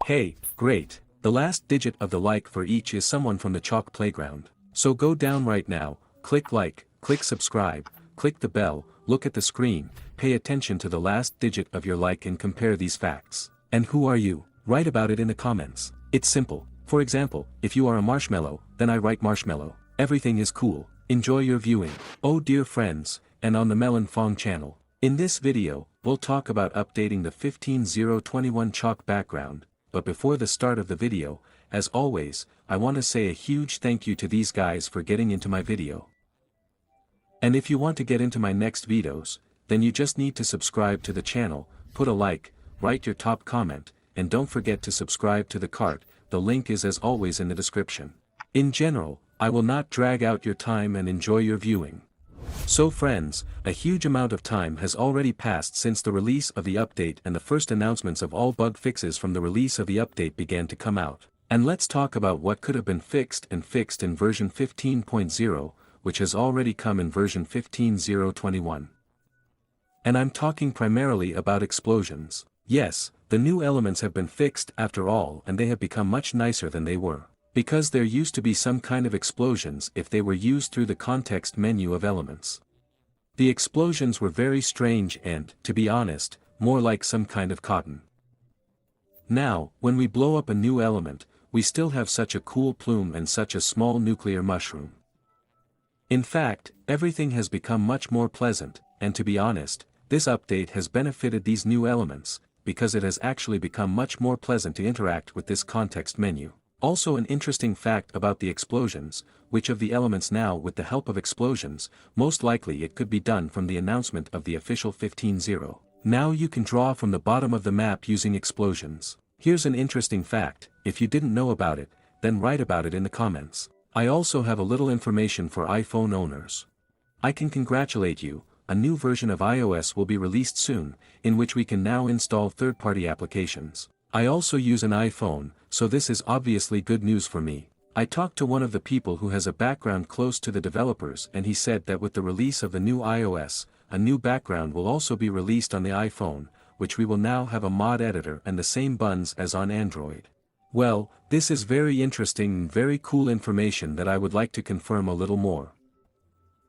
Hey, great, the last digit of the like for each is someone from the chalk playground. So go down right now, click like, click subscribe, click the bell, look at the screen, pay attention to the last digit of your like and compare these facts. And who are you? Write about it in the comments. It's simple. For example, if you are a marshmallow, then I write marshmallow. Everything is cool. Enjoy your viewing. Oh dear friends, and on the Melonfonk channel. In this video, we'll talk about updating the 15021 chalk background, but before the start of the video, as always, I want to say a huge thank you to these guys for getting into my video. And if you want to get into my next videos, then you just need to subscribe to the channel, put a like, write your top comment, and don't forget to subscribe to the cart. The link is as always in the description. In general, I will not drag out your time and enjoy your viewing. So friends, a huge amount of time has already passed since the release of the update and the first announcements of all bug fixes from the release of the update began to come out. And let's talk about what could have been fixed in version 15.0, which has already come in version 15.021. And I'm talking primarily about explosions. Yes, the new elements have been fixed after all and they have become much nicer than they were. Because there used to be some kind of explosions if they were used through the context menu of elements. The explosions were very strange and, to be honest, more like some kind of cotton. Now, when we blow up a new element, we still have such a cool plume and such a small nuclear mushroom. In fact, everything has become much more pleasant, and to be honest, this update has benefited these new elements, because it has actually become much more pleasant to interact with this context menu. Also an interesting fact about the explosions, which of the elements now with the help of explosions, most likely it could be done from the announcement of the official 15.0. Now you can draw from the bottom of the map using explosions. Here's an interesting fact, if you didn't know about it, then write about it in the comments. I also have a little information for iPhone owners. I can congratulate you, a new version of iOS will be released soon, in which we can now install third-party applications. I also use an iPhone, so this is obviously good news for me. I talked to one of the people who has a background close to the developers and he said that with the release of the new iOS, a new background will also be released on the iPhone, which we will now have a mod editor and the same buttons as on Android. Well, this is very interesting and very cool information that I would like to confirm a little more.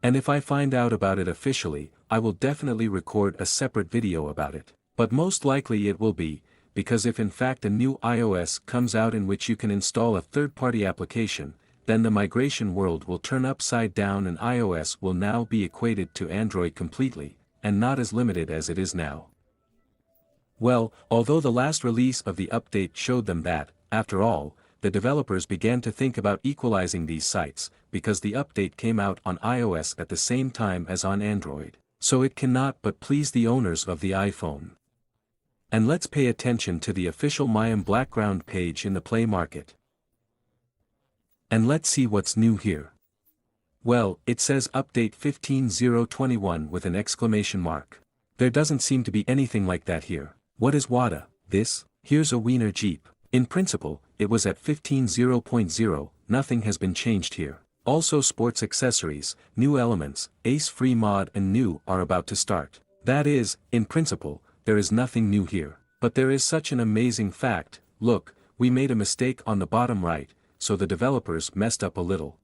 And if I find out about it officially, I will definitely record a separate video about it. But most likely it will be, because if in fact a new iOS comes out in which you can install a third-party application, then the migration world will turn upside down and iOS will now be equated to Android completely, and not as limited as it is now. Well, although the last release of the update showed them that, after all, the developers began to think about equalizing these sites, because the update came out on iOS at the same time as on Android, so it cannot but please the owners of the iPhone. And let's pay attention to the official Mayim background page in the Play Market. And let's see what's new here. Well, it says update 15.021 with an exclamation mark. There doesn't seem to be anything like that here. What is WADA? This? Here's a Wiener Jeep. In principle, it was at 15.0.0, nothing has been changed here. Also sports accessories, new elements, Ace Free Mod and new are about to start. That is, in principle, there is nothing new here. But there is such an amazing fact, look, we made a mistake on the bottom right, so the developers messed up a little.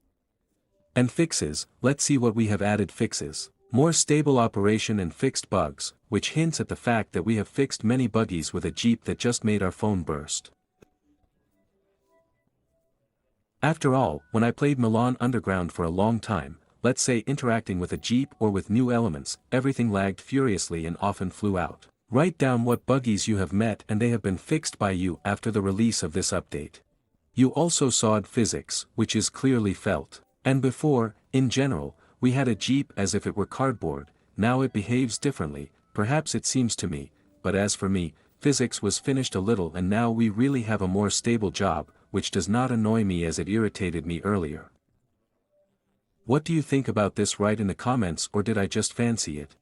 And fixes, let's see what we have added fixes. More stable operation and fixed bugs, which hints at the fact that we have fixed many buggies with a Jeep that just made our phone burst. After all, when I played Melon Underground for a long time, let's say interacting with a Jeep or with new elements, everything lagged furiously and often flew out. Write down what buggies you have met and they have been fixed by you after the release of this update. You also saw physics, which is clearly felt. And before, in general, we had a Jeep as if it were cardboard, now it behaves differently, perhaps it seems to me, but as for me, physics was finished a little and now we really have a more stable job, which does not annoy me as it irritated me earlier. What do you think about this? Write in the comments, or did I just fancy it?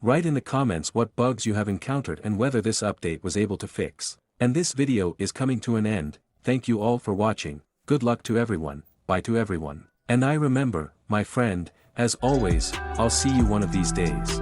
Write in the comments what bugs you have encountered and whether this update was able to fix. And this video is coming to an end. Thank you all for watching, good luck to everyone, bye to everyone. And I remember, my friend, as always, I'll see you one of these days.